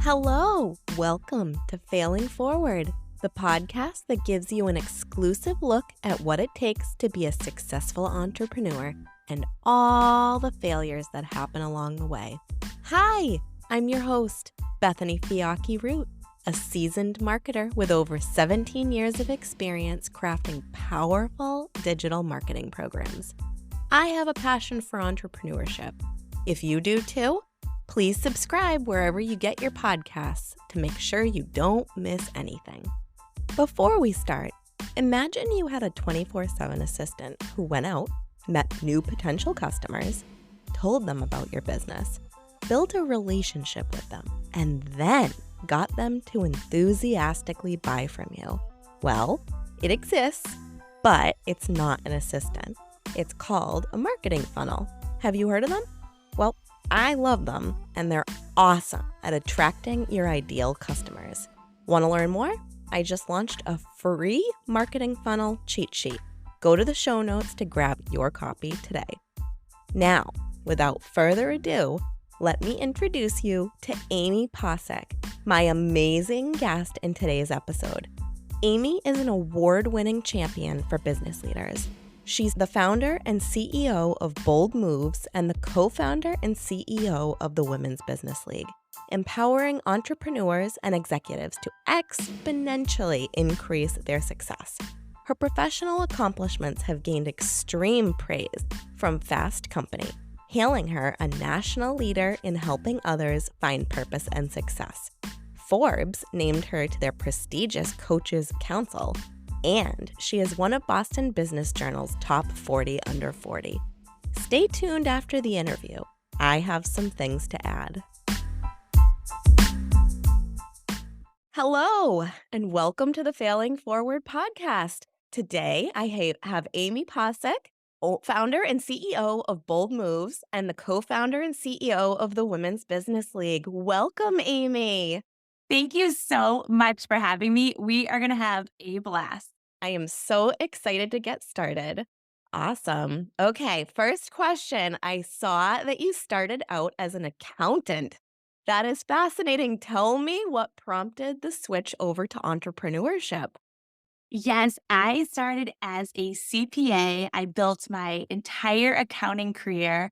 Hello, welcome to Failing Forward, the podcast that gives you an exclusive look at what it takes to be a successful entrepreneur and all the failures that happen along the way. Hi, I'm your host, Bethany Fiocchi-Root, a seasoned marketer with over 17 years of experience crafting powerful digital marketing programs. I have a passion for entrepreneurship. If you do too, please subscribe wherever you get your podcasts to make sure you don't miss anything. Before we start, imagine you had a 24/7 assistant who went out, met new potential customers, told them about your business, built a relationship with them, and then got them to enthusiastically buy from you. Well, it exists, but it's not an assistant. It's called a marketing funnel. Have you heard of them? Well, I love them, and they're awesome at attracting your ideal customers. Want to learn more? I just launched a free marketing funnel cheat sheet. Go to the show notes to grab your copy today. Now, without further ado, let me introduce you to Amy Pocsik, my amazing guest in today's episode. Amy is an award-winning champion for business leaders. She's the founder and CEO of Bold Moves and the co-founder and CEO of the Women's Business League, empowering entrepreneurs and executives to exponentially increase their success. Her professional accomplishments have gained extreme praise from Fast Company, hailing her a national leader in helping others find purpose and success. Forbes named her to their prestigious Coaches Council, and she is one of Boston Business Journal's top 40 under 40. Stay tuned after the interview. I have some things to add. Hello, and welcome to the Failing Forward podcast. Today, I have Amy Pocsik, founder and CEO of Bold Moves and the co-founder and CEO of the Women's Business League. Welcome, Amy. Thank you so much for having me. We are going to have a blast. I am so excited to get started. Awesome. Okay, first question. I saw that you started out as an accountant. That is fascinating. Tell me what prompted the switch over to entrepreneurship. Yes, I started as a CPA. I built my entire accounting career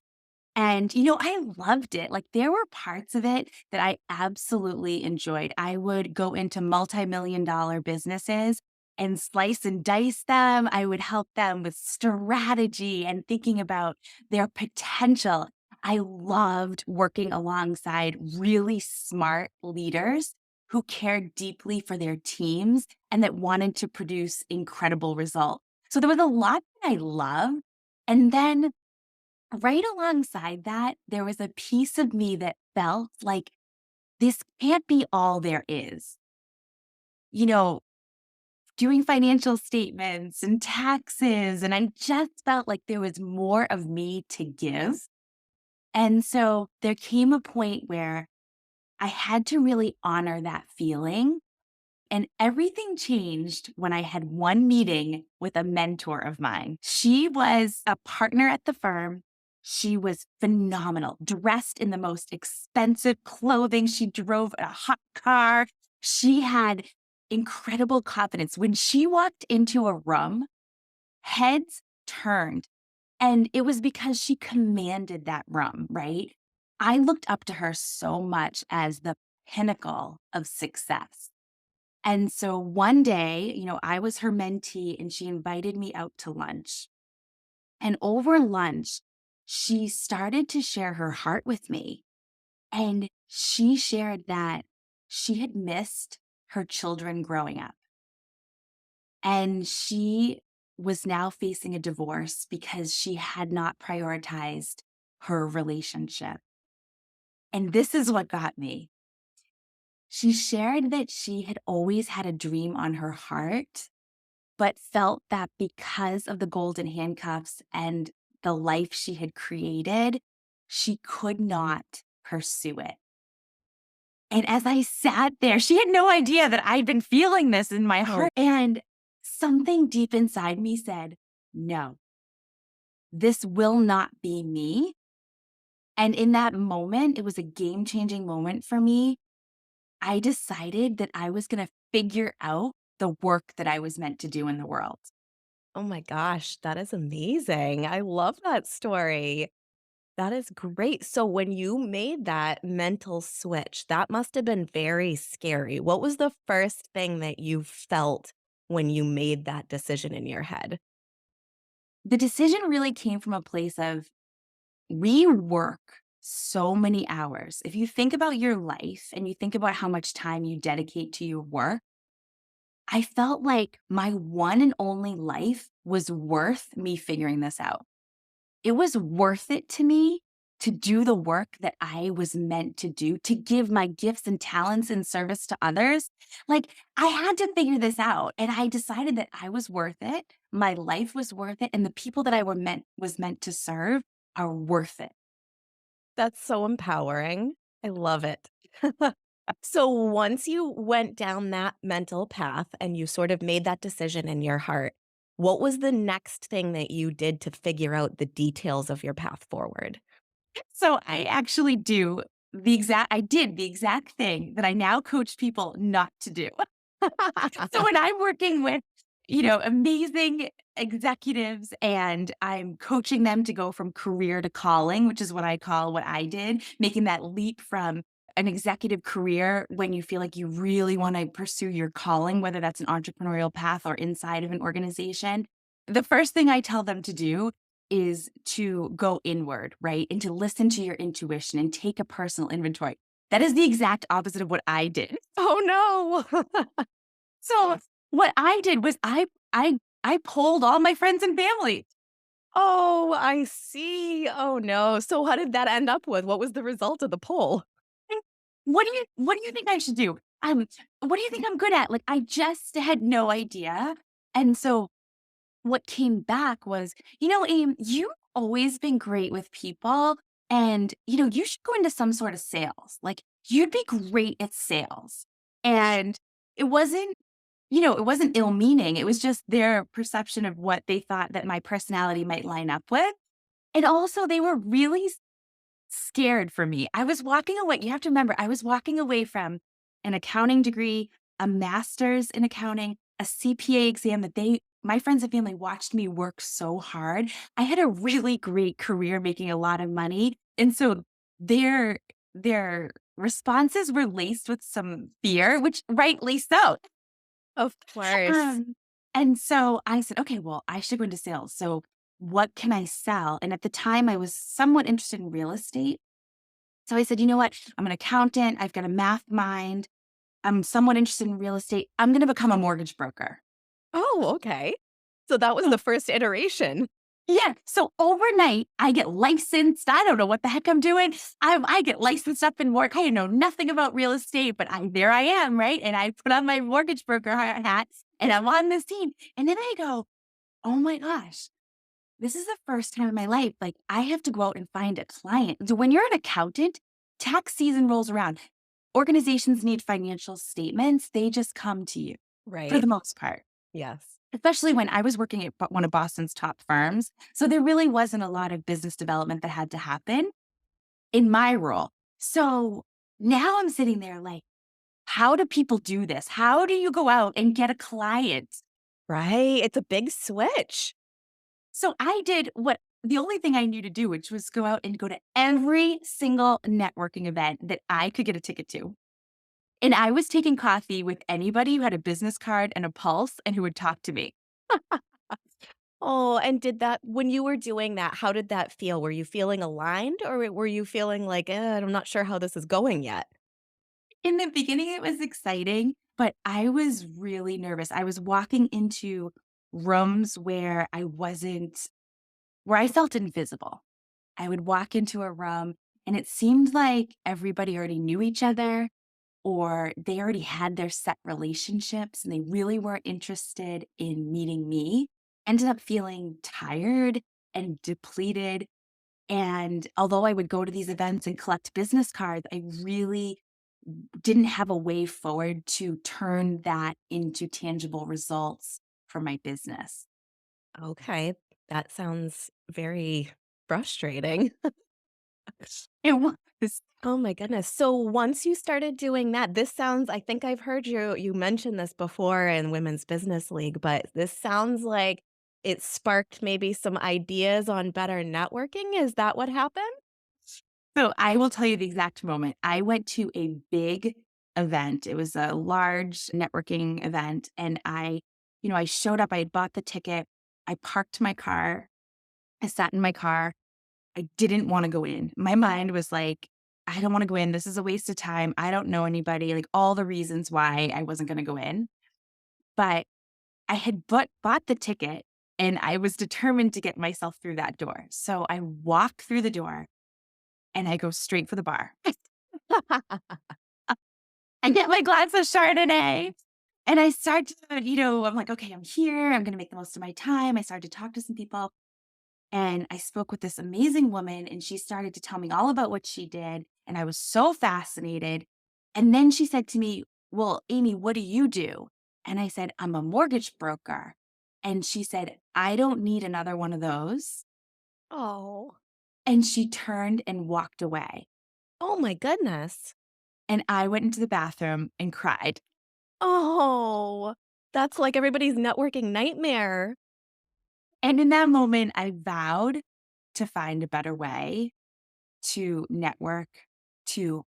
and, I loved it. Like there were parts of it that I absolutely enjoyed. I would go into multi-million-dollar businesses and slice and dice them. I would help them with strategy and thinking about their potential. I loved working alongside really smart leaders who cared deeply for their teams and that wanted to produce incredible results. So there was a lot that I loved. And then right alongside that, there was a piece of me that felt like this can't be all there is. You know, doing financial statements and taxes, and I just felt like there was more of me to give. And so there came a point where I had to really honor that feeling. And everything changed when I had one meeting with a mentor of mine. She was a partner at the firm. She was phenomenal, dressed in the most expensive clothing. She drove a hot car. She had incredible confidence. When she walked into a room, heads turned. And it was because she commanded that room, right? I looked up to her so much as the pinnacle of success. And so one day, I was her mentee and she invited me out to lunch. And over lunch, she started to share her heart with me. And she shared that she had missed her children growing up. And she was now facing a divorce because she had not prioritized her relationship. And this is what got me. She shared that she had always had a dream on her heart, but felt that because of the golden handcuffs and the life she had created, she could not pursue it. And as I sat there, she had no idea that I'd been feeling this in my heart. And something deep inside me said, no, this will not be me. And in that moment, it was a game-changing moment for me I decided that I was going to figure out the work that I was meant to do in the world. Oh my gosh, that is amazing. I love that story. That is great. So when you made that mental switch, that must have been very scary. What was the first thing that you felt when you made that decision in your head? The decision really came from a place of we work so many hours. If you think about your life and you think about how much time you dedicate to your work, I felt like my one and only life was worth me figuring this out. It was worth it to me to do the work that I was meant to do, to give my gifts and talents in service to others. Like, I had to figure this out, and I decided that I was worth it. My life was worth it, and the people that I was meant to serve are worth it. That's so empowering. I love it. So once you went down that mental path and you sort of made that decision in your heart, what was the next thing that you did to figure out the details of your path forward? So I did the exact thing that I now coach people not to do. So when I'm working with, amazing executives and I'm coaching them to go from career to calling, which is what I call what I did, making that leap from an executive career when you feel like you really want to pursue your calling, whether that's an entrepreneurial path or inside of an organization. The first thing I tell them to do is to go inward, right? And to listen to your intuition and take a personal inventory. That is the exact opposite of what I did. Oh no. So what I did was I polled all my friends and family. Oh, I see. Oh no. So what did that end up with? What was the result of the poll? "Mm, what do you think I should do? What do you think I'm good at?" Like, I just had no idea. And so what came back was, Aim, you've always been great with people and, you should go into some sort of sales. Like, you'd be great at sales." And it wasn't it wasn't ill meaning. It was just their perception of what they thought that my personality might line up with. And also, they were really scared for me. I was walking away. You have to remember, I was walking away from an accounting degree, a master's in accounting, a CPA exam that my friends and family watched me work so hard. I had a really great career making a lot of money. And so their responses were laced with some fear, which rightly so. Of course. Um, and so I said, okay, well, I should go into sales. So what can I sell? And at the time, I was somewhat interested in real estate. So I said, you know what? I'm an accountant. I've got a math mind. I'm somewhat interested in real estate. I'm going to become a mortgage broker. Oh, okay. So that was So, the first iteration. yeah. So overnight, I get licensed. I don't know what the heck I'm doing. I get licensed up in work. I know nothing about real estate, but there I am, right? And I put on my mortgage broker hat and I'm on this team. And then I go, oh my gosh, this is the first time in my life, like, I have to go out and find a client. So when you're an accountant, tax season rolls around. Organizations need financial statements. They just come to you for Right. the most part, Yes. especially when I was working at one of Boston's top firms. So there really wasn't a lot of business development that had to happen in my role. So now I'm sitting there like, how do people do this? How do you go out and get a client? Right. It's a big switch. So I did what the only thing I knew to do, which was go out and go to every single networking event that I could get a ticket to. And I was taking coffee with anybody who had a business card and a pulse and who would talk to me. Oh, and did that when you were doing that, how did that feel? Were you feeling aligned or were you feeling like, I'm not sure how this is going yet? In the beginning, it was exciting, but I was really nervous. I was walking into rooms where I felt invisible. I would walk into a room and it seemed like everybody already knew each other or they already had their set relationships and they really weren't interested in meeting me. Ended up feeling tired and depleted. And although I would go to these events and collect business cards, I really didn't have a way forward to turn that into tangible results for my business. Okay. That sounds very frustrating. It was. Oh my goodness. So once you started doing that, this sounds I think I've heard you mention this before in Women's Business League, but this sounds like it sparked maybe some ideas on better networking. Is that what happened? So I will tell you the exact moment. I went to a big event. It was a large networking event. And I showed up, I had bought the ticket. I parked my car. I sat in my car. I didn't want to go in. My mind was like, I don't want to go in. This is a waste of time. I don't know anybody, like all the reasons why I wasn't going to go in. But I had bought the ticket and I was determined to get myself through that door. So I walk through the door and I go straight for the bar. I get my glass of Chardonnay and I start to, I'm like, okay, I'm here. I'm going to make the most of my time. I started to talk to some people and I spoke with this amazing woman and she started to tell me all about what she did. And I was so fascinated. And then she said to me, well, Amy, what do you do? And I said, I'm a mortgage broker. And she said, I don't need another one of those. Oh. And she turned and walked away. Oh my goodness. And I went into the bathroom and cried. Oh, that's like everybody's networking nightmare. And in that moment, I vowed to find a better way to network, to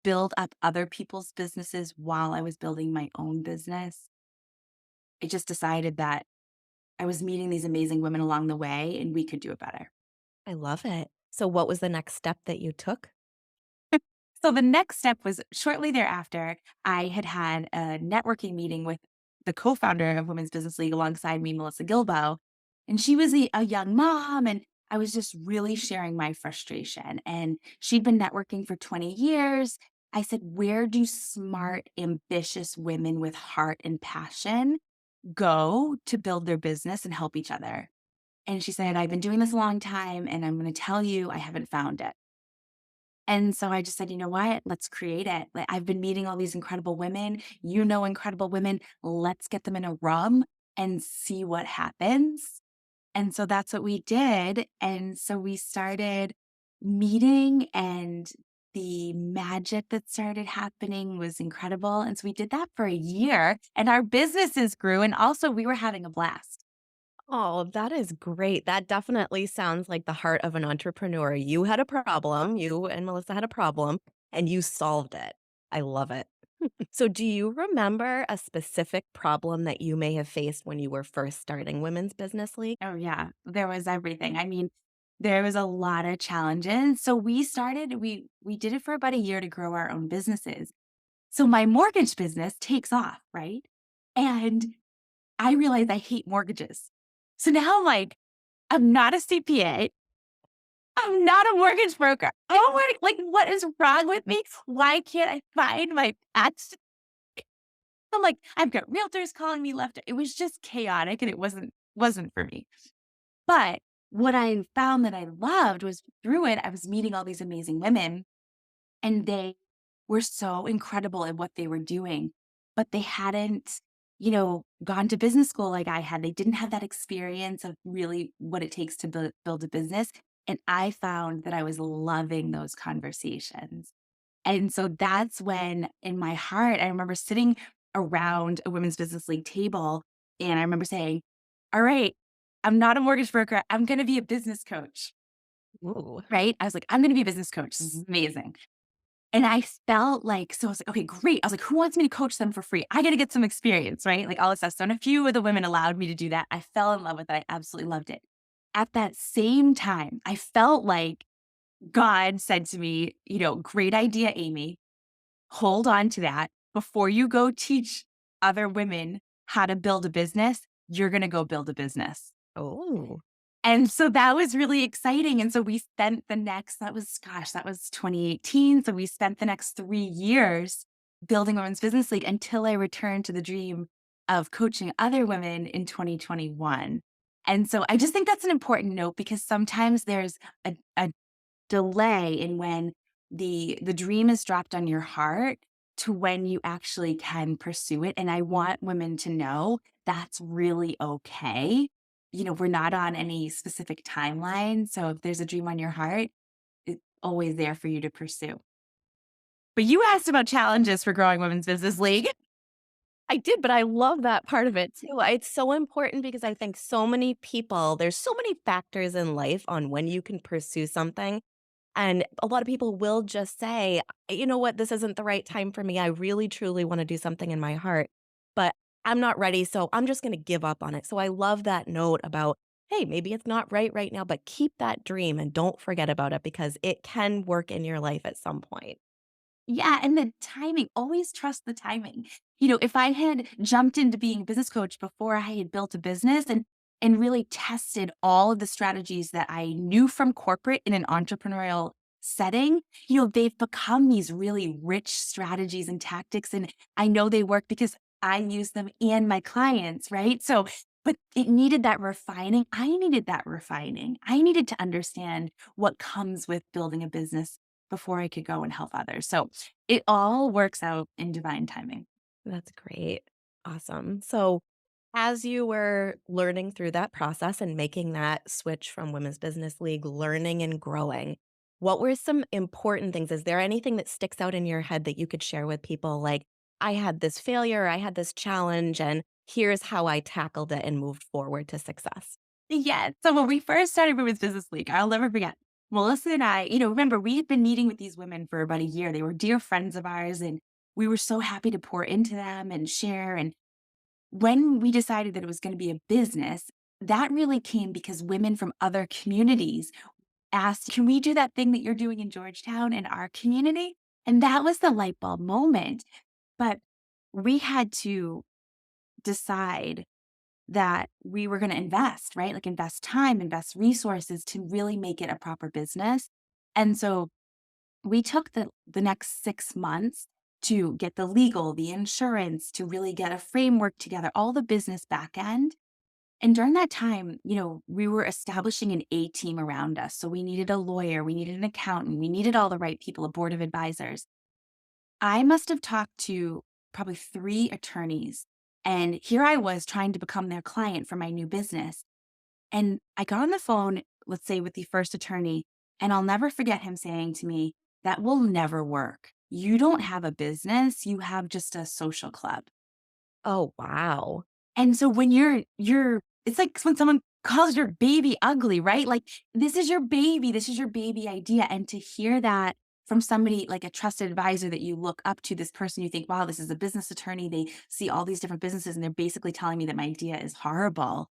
build up other people's businesses while I was building my own business. I just decided that I was meeting these amazing women along the way and we could do it better. I love it. So what was the next step that you took? So the next step was shortly thereafter, I had had a networking meeting with the co-founder of Women's Business League alongside me, Melissa Gilbo. And she was a young mom, and I was just really sharing my frustration. And she'd been networking for 20 years. I said, where do smart, ambitious women with heart and passion go to build their business and help each other? And she said, I've been doing this a long time, and I'm going to tell you, I haven't found it. And so I just said, you know what? Let's create it. Like, I've been meeting all these incredible women. You know, incredible women. Let's get them in a room and see what happens. And so that's what we did. And so we started meeting, and the magic that started happening was incredible. And so we did that for a year, and our businesses grew. And also, we were having a blast. Oh, that is great. That definitely sounds like the heart of an entrepreneur. You had a problem, you and Melissa had a problem, and you solved it. I love it. So, do you remember a specific problem that you may have faced when you were first starting Women's Business League? Oh, yeah. There was everything. I mean, there was a lot of challenges. So we did it for about a year to grow our own businesses. So my mortgage business takes off, right? And I realized I hate mortgages. So now I'm like, I'm not a CPA. I'm not a mortgage broker. Oh my, like, what is wrong with me? Why can't I find my patch? I'm like, I've got realtors calling me left. It was just chaotic and it wasn't for me. But what I found that I loved was through it, I was meeting all these amazing women and they were so incredible at what they were doing, but they hadn't, gone to business school like I had. They didn't have that experience of really what it takes to build a business. And I found that I was loving those conversations. And so that's when in my heart, I remember sitting around a women's business league table and I remember saying, all right, I'm not a mortgage broker. I'm going to be a business coach. Ooh. Right. I was like, I'm going to be a business coach. This is amazing. And I felt like, so I was like, okay, great. I was like, who wants me to coach them for free? I got to get some experience, right? Like all this stuff. So, and a few of the women allowed me to do that. I fell in love with it. I absolutely loved it. At that same time, I felt like God said to me, great idea, Amy. Hold on to that. Before you go teach other women how to build a business, you're going to go build a business. Oh. And so that was really exciting. And so we spent that was 2018. So we spent the next 3 years building Women's Business League until I returned to the dream of coaching other women in 2021. And so I just think that's an important note because sometimes there's a delay in when the dream is dropped on your heart to when you actually can pursue it. And I want women to know that's really okay. We're not on any specific timeline. So if there's a dream on your heart, always there for you to pursue. But you asked about challenges for growing Women's Business League. I did, but I love that part of it too. It's so important because I think so many people, there's so many factors in life on when you can pursue something. And a lot of people will just say, you know what, this isn't the right time for me. I really, truly want to do something in my heart, but I'm not ready. So I'm just going to give up on it. So I love that note about, hey, maybe it's not right now, but keep that dream and don't forget about it because it can work in your life at some point. Yeah, and the timing, always trust the timing. If I had jumped into being a business coach before I had built a business and really tested all of the strategies that I knew from corporate in an entrepreneurial setting, they've become these really rich strategies and tactics. And I know they work because I use them and my clients, right? So, but it needed that refining. I needed that refining. I needed to understand what comes with building a business before I could go and help others. So it all works out in divine timing. That's great. Awesome. So, as you were learning through that process and making that switch from Women's Business League, learning and growing, what were some important things? Is there anything that sticks out in your head that you could share with people? Like, I had this failure, I had this challenge, and here's how I tackled it and moved forward to success. Yeah. So when we first started Women's Business League, I'll never forget. Melissa and I, remember we had been meeting with these women for about a year. They were dear friends of ours, and we were so happy to pour into them and share. And when we decided that it was going to be a business, that really came because women from other communities asked, "Can we do that thing that you're doing in Georgetown in our community?" And that was the light bulb moment. But we had to decide that we were going to invest, right? Like invest time, invest resources to really make it a proper business. And so we took the next 6 months to get the legal, the insurance, to really get a framework together, all the business back end. And during that time, we were establishing an A team around us. So we needed a lawyer, we needed an accountant, we needed all the right people, a board of advisors. I must have talked to probably 3 attorneys, and here I was trying to become their client for my new business, and I got on the phone, let's say, with the first attorney, and I'll never forget him saying to me, "That will never work. You don't have a business, you have just a social club." Oh, wow. And so when you're it's like when someone calls your baby ugly, right? Like, this is your baby idea, and to hear that from somebody like a trusted advisor that you look up to, this person you think, "Wow, this is a business attorney, they see all these different businesses, and they're basically telling me that my idea is horrible."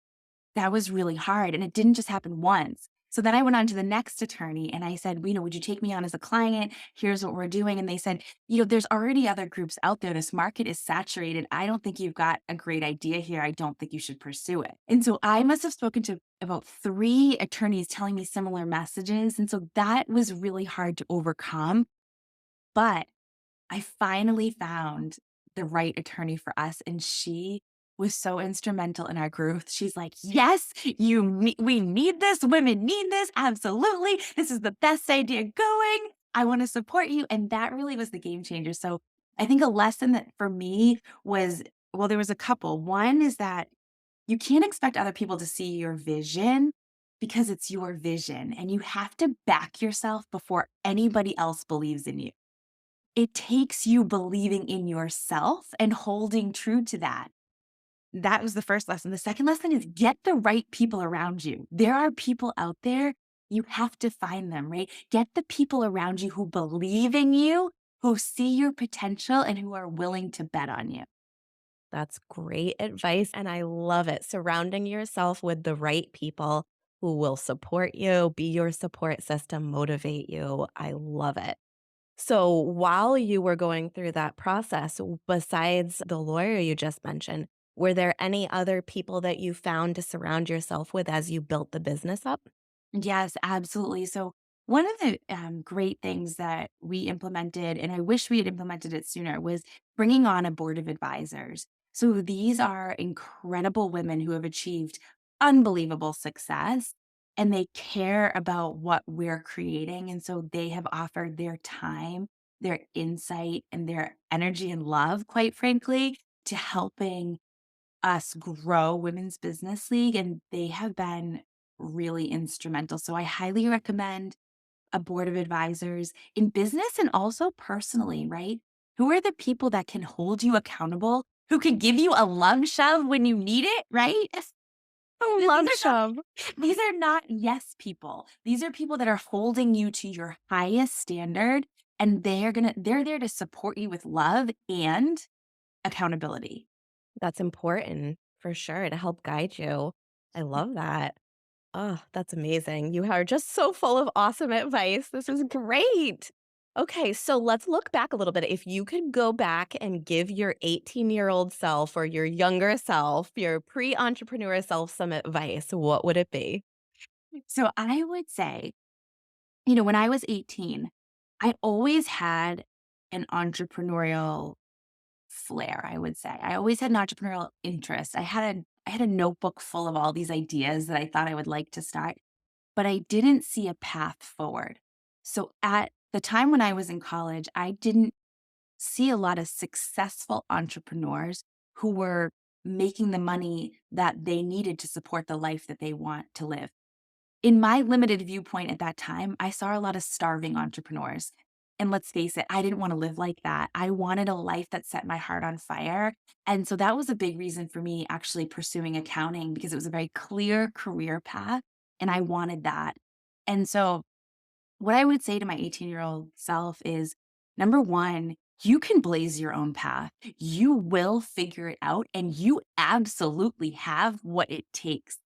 That was really hard, and it didn't just happen once. So then I went on to the next attorney and I said, "Would you take me on as a client? Here's what we're doing." And they said, "There's already other groups out there. This market is saturated. I don't think you've got a great idea here. I don't think you should pursue it." And so I must have spoken to about 3 attorneys telling me similar messages. And so that was really hard to overcome. But I finally found the right attorney for us, and she was so instrumental in our growth. She's like, "Yes, we need this. Women need this. Absolutely. This is the best idea going. I want to support you." And that really was the game changer. So I think a lesson that for me was, well, there was a couple. One is that you can't expect other people to see your vision because it's your vision, and you have to back yourself before anybody else believes in you. It takes you believing in yourself and holding true to that. That was the first lesson. The second lesson is get the right people around you. There are people out there, you have to find them, right? Get the people around you who believe in you, who see your potential, and who are willing to bet on you. That's great advice, and I love it. Surrounding yourself with the right people who will support you, be your support system, motivate you. I love it. So, while you were going through that process, besides the lawyer you just mentioned, were there any other people that you found to surround yourself with as you built the business up? Yes, absolutely. So, one of the great things that we implemented, and I wish we had implemented it sooner, was bringing on a board of advisors. So, these are incredible women who have achieved unbelievable success and they care about what we're creating. And so, they have offered their time, their insight, and their energy and love, quite frankly, to helping us grow Women's Business League, and they have been really instrumental. So I highly recommend a board of advisors in business and also personally, right? Who are the people that can hold you accountable, who can give you a love shove when you need it, right? Oh, These love are not shove. these are not yes people. These are people that are holding you to your highest standard, and they're there to support you with love and accountability. That's important for sure to help guide you. I love that. Oh, that's amazing. You are just so full of awesome advice. This is great. Okay, so let's look back a little bit. If you could go back and give your 18-year-old self or your younger self, your pre-entrepreneur self some advice, what would it be? So I would say, when I was 18, I always had an entrepreneurial flair, I would say. I always had an entrepreneurial interest. I had a notebook full of all these ideas that I thought I would like to start, but I didn't see a path forward. So at the time when I was in college, I didn't see a lot of successful entrepreneurs who were making the money that they needed to support the life that they want to live. In my limited viewpoint at that time, I saw a lot of starving entrepreneurs. And let's face it, I didn't want to live like that. I wanted a life that set my heart on fire. And so that was a big reason for me actually pursuing accounting because it was a very clear career path and I wanted that. And so what I would say to my 18-year-old self is number one, you can blaze your own path. You will figure it out and you absolutely have what it takes.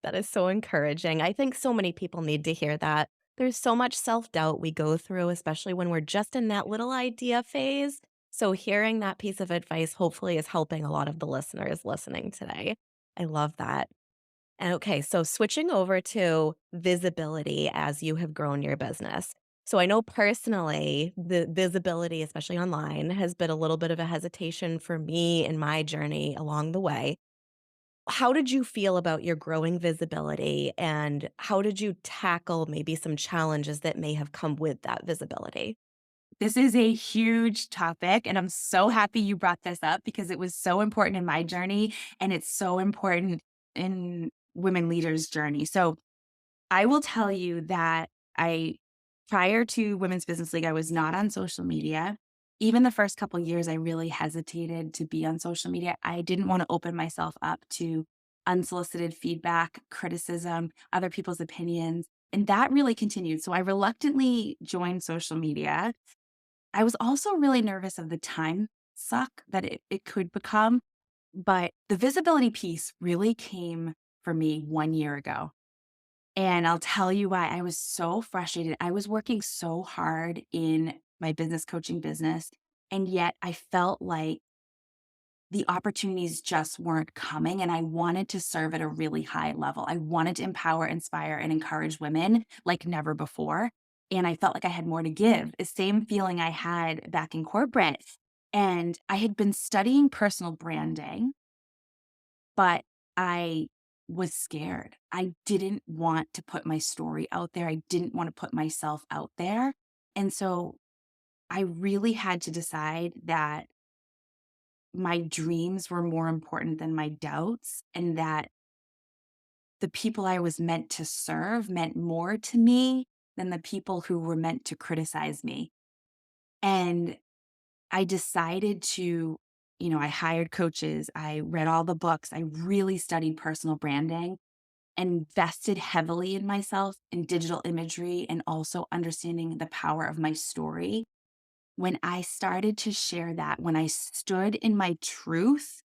That is so encouraging. I think so many people need to hear that. There's so much self doubt we go through, especially when we're just in that little idea phase. So, hearing that piece of advice hopefully is helping a lot of the listeners listening today. I love that. And okay, so switching over to visibility as you have grown your business. So, I know personally, the visibility, especially online, has been a little bit of a hesitation for me in my journey along the way. How did you feel about your growing visibility, and how did you tackle maybe some challenges that may have come with that visibility? This is a huge topic, and I'm so happy you brought this up because it was so important in my journey and it's so important in women leaders' journey. So, I will tell you that I prior to Women's Business League, I was not on social media. Even the first couple years, I really hesitated to be on social media. I didn't want to open myself up to unsolicited feedback, criticism, other people's opinions. And that really continued. So I reluctantly joined social media. I was also really nervous of the time suck that it could become. But the visibility piece really came for me 1 year ago. And I'll tell you why. I was so frustrated. I was working so hard in my business coaching business, and yet I felt like the opportunities just weren't coming. And I wanted to serve at a really high level. I wanted to empower, inspire, and encourage women like never before. And I felt like I had more to give. The same feeling I had back in corporate. And I had been studying personal branding, but I was scared. I didn't want to put my story out there. I didn't want to put myself out there. And so I really had to decide that my dreams were more important than my doubts, and that the people I was meant to serve meant more to me than the people who were meant to criticize me. And I decided to, I hired coaches, I read all the books, I really studied personal branding, invested heavily in myself in digital imagery and also understanding the power of my story. When I started to share that, when I stood in my truth,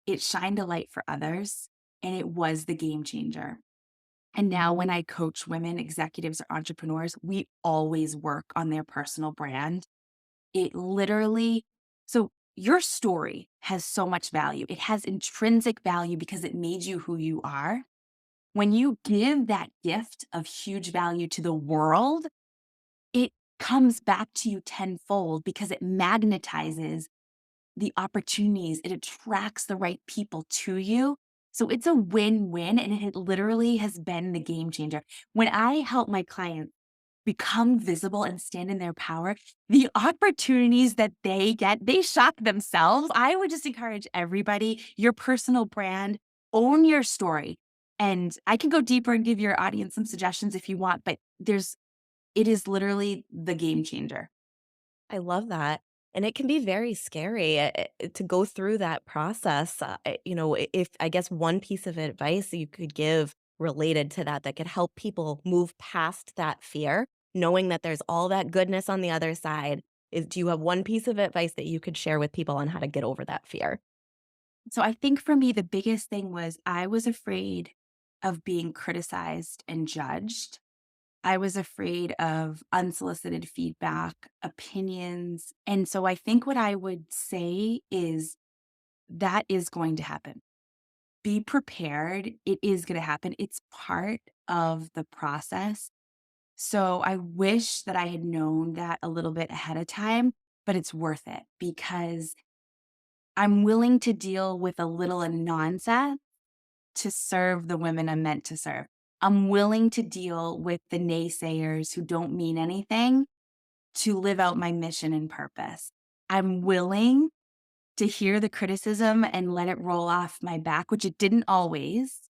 it shined a light for others and it was the game changer. And now, when I coach women, executives, or entrepreneurs, we always work on their personal brand. It literally, so your story has so much value. It has intrinsic value because it made you who you are. When you give that gift of huge value to the world, it comes back to you tenfold because it magnetizes the opportunities, it attracts the right people to you. So it's a win-win, and it literally has been the game changer. When I help my clients become visible and stand in their power, the opportunities that they get, they shock themselves. I would just encourage everybody, your personal brand, own your story. And I can go deeper and give your audience some suggestions if you want, but there's it is literally the game changer. I love that. And it can be very scary to go through that process. If I guess one piece of advice you could give related to that that could help people move past that fear, knowing that there's all that goodness on the other side, is do you have one piece of advice that you could share with people on how to get over that fear? So I think for me, the biggest thing was I was afraid of being criticized and judged. I was afraid of unsolicited feedback, opinions. And so I think what I would say is that is going to happen. Be prepared. It is going to happen. It's part of the process. So I wish that I had known that a little bit ahead of time, but it's worth it because I'm willing to deal with a little nonsense to serve the women I'm meant to serve. I'm willing to deal with the naysayers who don't mean anything to live out my mission and purpose. I'm willing to hear the criticism and let it roll off my back, which it didn't always,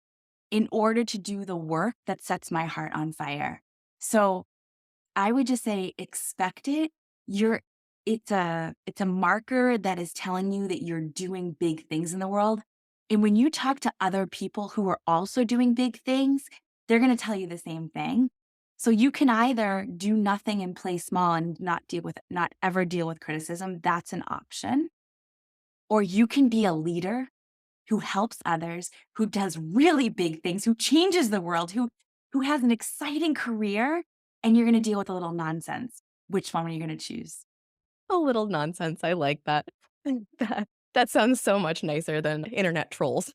in order to do the work that sets my heart on fire. So I would just say expect it. You're it's a marker that is telling you that you're doing big things in the world. And when you talk to other people who are also doing big things, they're going to tell you the same thing. So you can either do nothing and play small and not ever deal with criticism. That's an option. Or you can be a leader who helps others, who does really big things, who changes the world, who has an exciting career, and you're gonna deal with a little nonsense. Which one are you gonna choose? A little nonsense. I like that. That sounds so much nicer than internet trolls.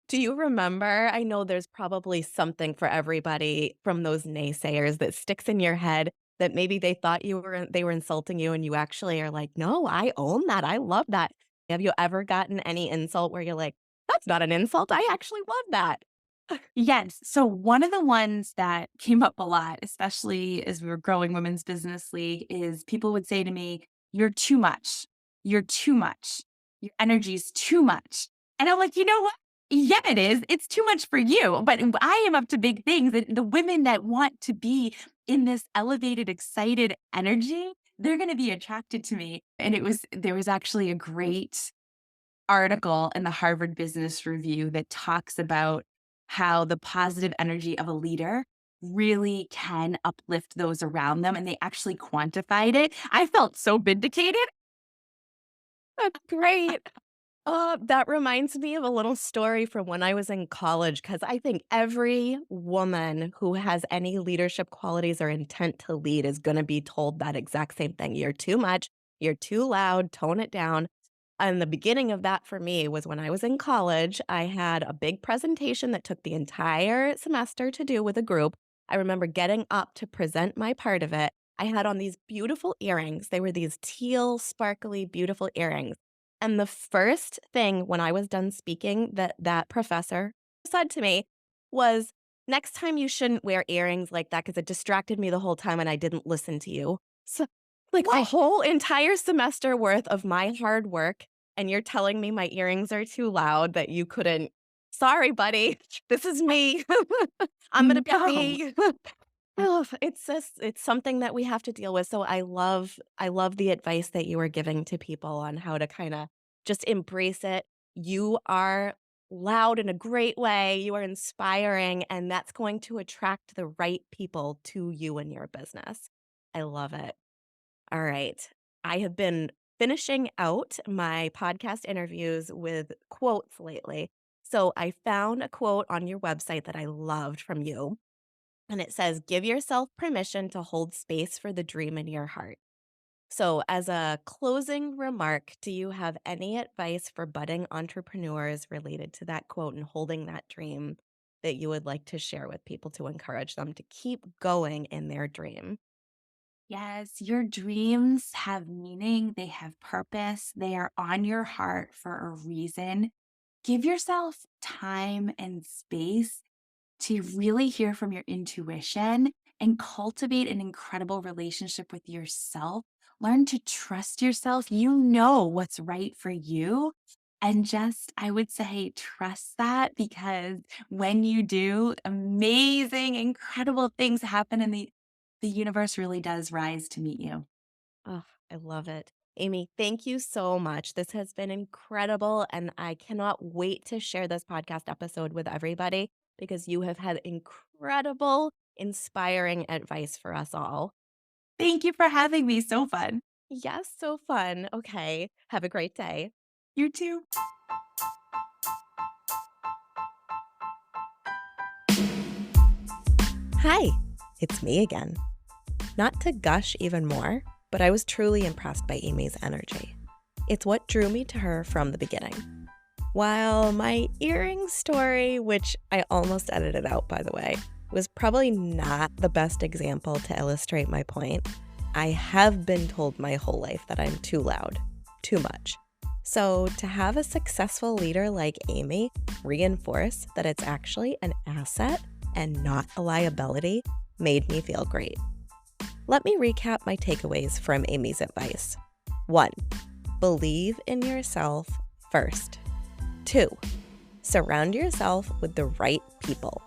Do you remember? I know there's probably something for everybody from those naysayers that sticks in your head that maybe they were insulting you and you actually are like, "No, I own that. I love that." Have you ever gotten any insult where you're like, "That's not an insult. I actually love that." Yes. So one of the ones that came up a lot, especially as we were growing Women's Business League, is people would say to me, "You're too much. You're too much. Your energy is too much." And I'm like, you know what? Yeah, it is. It's too much for you, but I am up to big things. And the women that want to be in this elevated, excited energy, they're going to be attracted to me. And there was actually a great article in the Harvard Business Review that talks about how the positive energy of a leader really can uplift those around them. And they actually quantified it. I felt so vindicated. That's great. That reminds me of a little story from when I was in college, because I think every woman who has any leadership qualities or intent to lead is gonna be told that exact same thing. "You're too much, you're too loud, tone it down." And the beginning of that for me was when I was in college. I had a big presentation that took the entire semester to do with a group. I remember getting up to present my part of it. I had on these beautiful earrings. They were these teal, sparkly, beautiful earrings. And the first thing when I was done speaking that that professor said to me was, "Next time you shouldn't wear earrings like that because it distracted me the whole time and I didn't listen to you." So, like, a What? whole entire semester worth of my hard work, and you're telling me my earrings are too loud that you couldn't. Sorry, buddy. This is me. I'm gonna be No. me. Oh, it's just it's something that we have to deal with, so I love the advice that you were giving to people on how to kinda just embrace it. You are loud in a great way, you are inspiring, and that's going to attract the right people to you and your business. I love it. All right. I have been finishing out my podcast interviews with quotes lately. So I found a quote on your website that I loved from you. And it says, "Give yourself permission to hold space for the dream in your heart." So, as a closing remark, do you have any advice for budding entrepreneurs related to that quote and holding that dream that you would like to share with people to encourage them to keep going in their dream? Yes, your dreams have meaning, they have purpose, they are on your heart for a reason. Give yourself time and space to really hear from your intuition and cultivate an incredible relationship with yourself. Learn to trust yourself. You know what's right for you. And just, I would say, trust that because when you do, amazing, incredible things happen in the the universe really does rise to meet you. Oh, I love it. Amy, thank you so much. This has been incredible, and I cannot wait to share this podcast episode with everybody because you have had incredible, inspiring advice for us all. Thank you for having me. So fun. Yes, so fun. Okay, have a great day. You too. Hi, it's me again. Not to gush even more, but I was truly impressed by Amy's energy. It's what drew me to her from the beginning. While my earring story, which I almost edited out by the way, was probably not the best example to illustrate my point, I have been told my whole life that I'm too loud, too much. So to have a successful leader like Amy reinforce that it's actually an asset and not a liability made me feel great. Let me recap my takeaways from Amy's advice. 1. Believe in yourself first. 2. Surround yourself with the right people,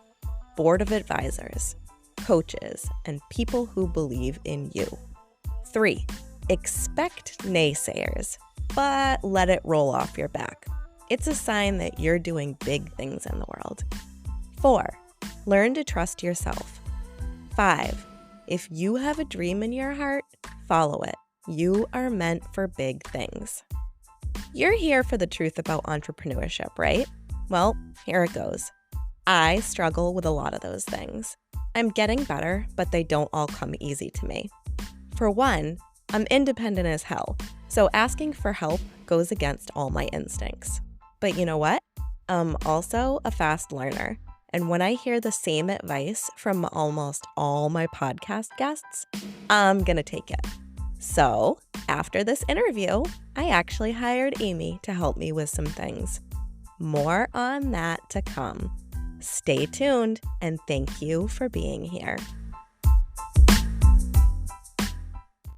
board of advisors, coaches, and people who believe in you. 3. Expect naysayers, but let it roll off your back. It's a sign that you're doing big things in the world. 4. Learn to trust yourself. 5. If you have a dream in your heart, follow it. You are meant for big things. You're here for the truth about entrepreneurship, right? Well, here it goes. I struggle with a lot of those things. I'm getting better, but they don't all come easy to me. For one, I'm independent as hell, so asking for help goes against all my instincts. But you know what? I'm also a fast learner, and when I hear the same advice from almost all my podcast guests, I'm gonna take it. So, after this interview, I actually hired Amy to help me with some things. More on that to come. Stay tuned, and thank you for being here.